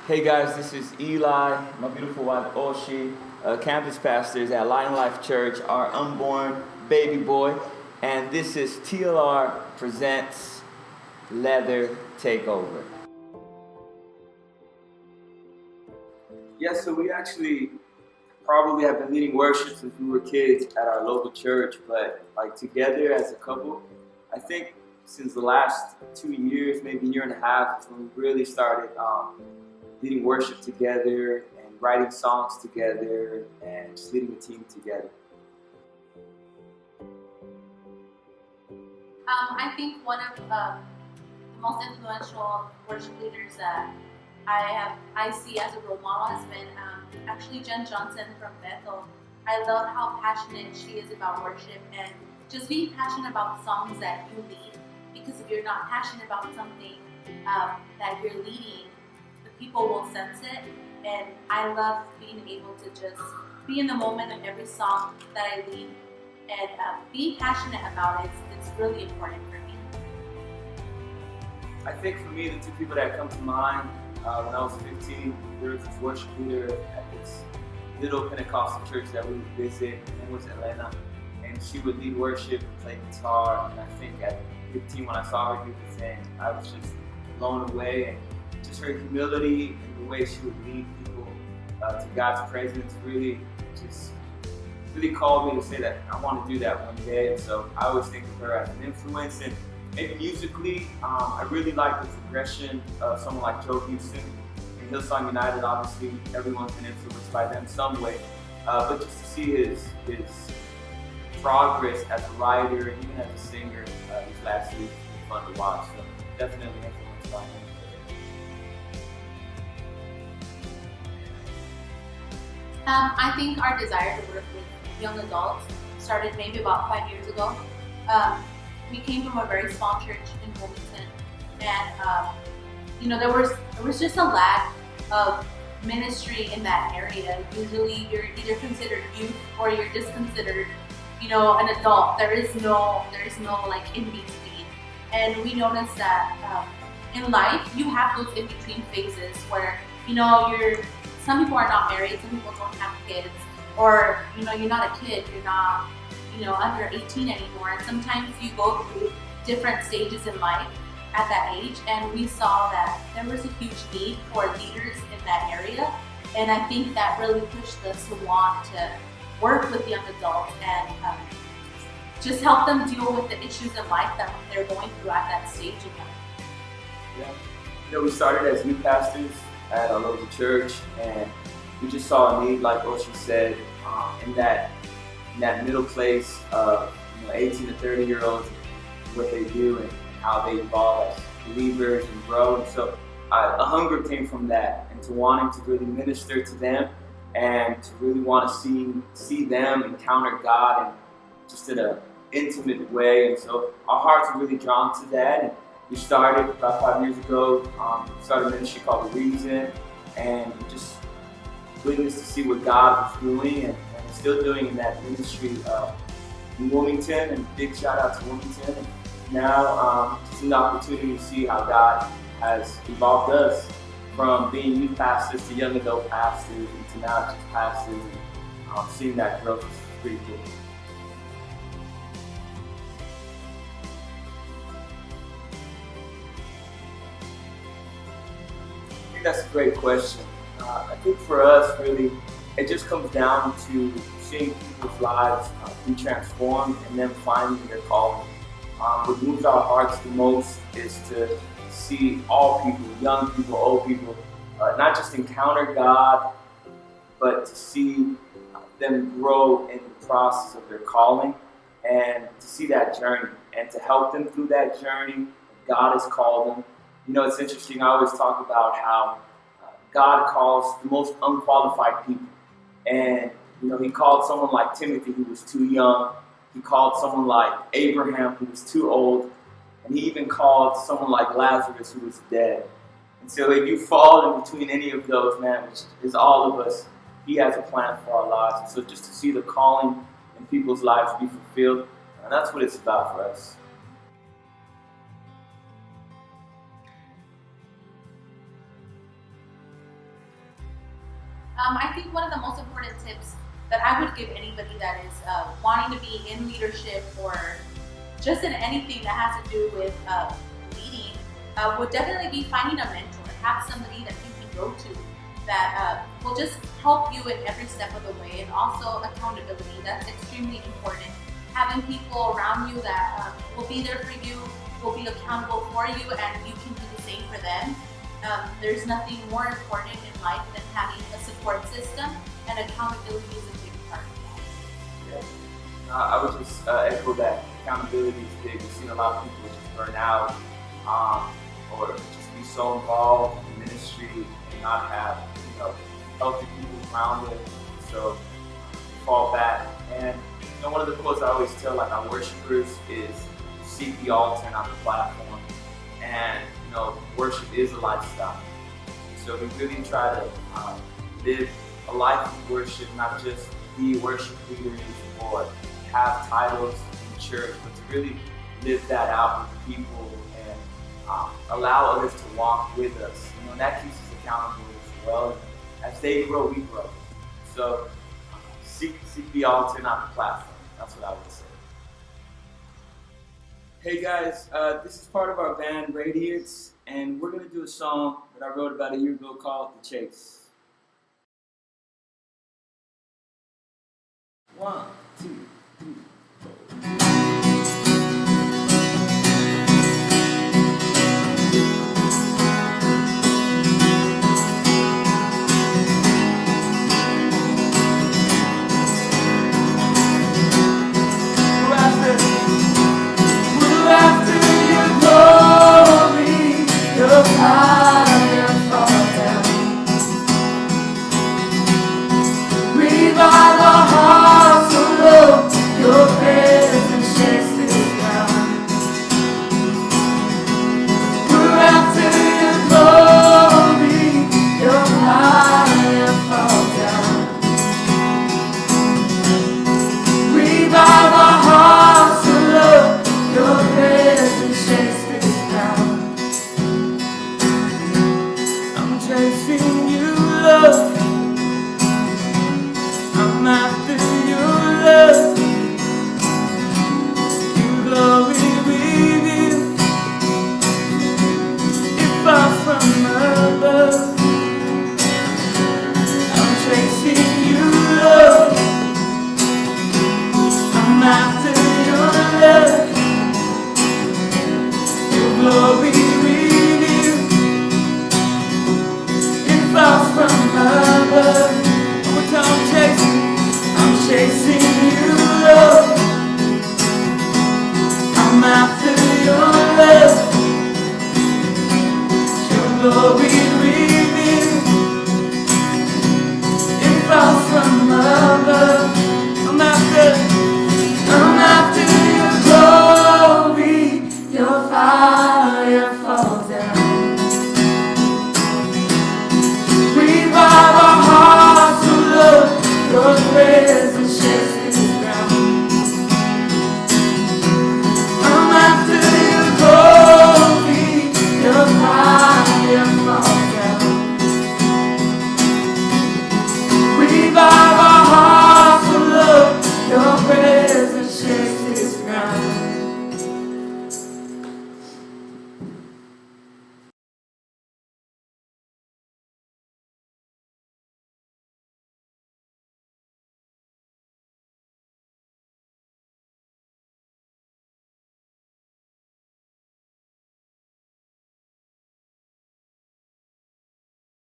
Hey guys, this is Eli, my beautiful wife Oshi, campus pastors at Light and Life Church, our unborn baby boy, and this is TLR presents Leather Takeover. Yes, so we actually probably have been leading worship since we were kids at our local church, but like together as a couple, I think since the last 2 years, maybe a year and a half, is when we really started leading worship together and writing songs together and just leading a team together. I think one of the most influential worship leaders that I see as a role model has been actually Jen Johnson from Bethel. I love how passionate she is about worship and just being passionate about the songs that you lead, because if you're not passionate about something that you're leading, the people will sense it. And I love being able to just be in the moment of every song that I lead, and being passionate about it, it's really important for me. I think for me, the two people that come to mind, when I was 15, there was this worship leader at this little Pentecostal church that we would visit. Her name was Elena, and she would lead worship and play guitar. And I think at 15, when I saw her do the thing, I was just blown away. And just her humility and the way she would lead people to God's presence really called me to say that I want to do that one day. And so I always think of her as an influence. And maybe musically, I really like the progression of someone like Joe Houston and Hillsong United. Obviously, everyone's been influenced by them some way. But just to see his progress as a writer and even as a singer these last weeks has been fun to watch. So definitely influenced by him. I think our desire to work with young adults started maybe about 5 years ago. We came from a very small church in Wilmington, and there was just a lack of ministry in that area. Usually, you're either considered youth or you're just considered, an adult. There is no like in between. And we noticed that in life you have those in between phases where some people are not married, some people don't have kids, or you're not a kid, you're not under 18 anymore, and sometimes you go through different stages in life at that age. And we saw that there was a huge need for leaders in that area, and I think that really pushed us to want to work with young adults and just help them deal with the issues in life that they're going through at that stage in life. Yeah, we started as youth pastors at our local church, and we just saw a need, like Oshi said, in that middle place of 18 to 30-year-olds, what they do and how they evolve as believers and grow. And so a hunger came from that, and to wanting to really minister to them and to really want to see them encounter God and just in an intimate way. And so our hearts were really drawn to that. And we started about 5 years ago, started a ministry called The Reason, and just witnessed to see what God was doing and still doing in that ministry in Wilmington. And big shout out to Wilmington. And now just an opportunity to see how God has evolved us from being youth pastors to young adult pastors and to now just pastors, and seeing that growth is pretty cool. I think that's a great question. I think for us, really, it just comes down to seeing people's lives be transformed and then finding their calling. What moves our hearts the most is to see all people, young people, old people, not just encounter God, but to see them grow in the process of their calling and to see that journey and to help them through that journey. God has called them. It's interesting, I always talk about how God calls the most unqualified people. And, he called someone like Timothy who was too young. He called someone like Abraham who was too old. And he even called someone like Lazarus who was dead. And so if you fall in between any of those, man, which is all of us, he has a plan for our lives. And so just to see the calling in people's lives be fulfilled, and that's what it's about for us. I think one of the most important tips that I would give anybody that is wanting to be in leadership or just in anything that has to do with leading would definitely be finding a mentor. Have somebody that you can go to that will just help you in every step of the way, and also accountability. That's extremely important. Having people around you that will be there for you, will be accountable for you, and you can do the same for them. There's nothing more important in life than having a support system, and accountability is a big part of that. Yeah. I would just echo that. Accountability is big. We've seen a lot of people just burn out or just be so involved in ministry and not have, healthy people around them. So fall back. And one of the quotes I always tell our worshipers is seek the altar, not the platform. And worship is a lifestyle. So we really try to live a life of worship, not just be worship leaders or have titles in church, but to really live that out with people and allow others to walk with us. And that keeps us accountable as well. As they grow, we grow. So seek the altar, not the platform. That's what I would say. Hey guys, this is part of our band Radiance, and we're going to do a song that I wrote about a year ago called The Chase. 1, 2, 3, 4. I'm after your glory, your fire.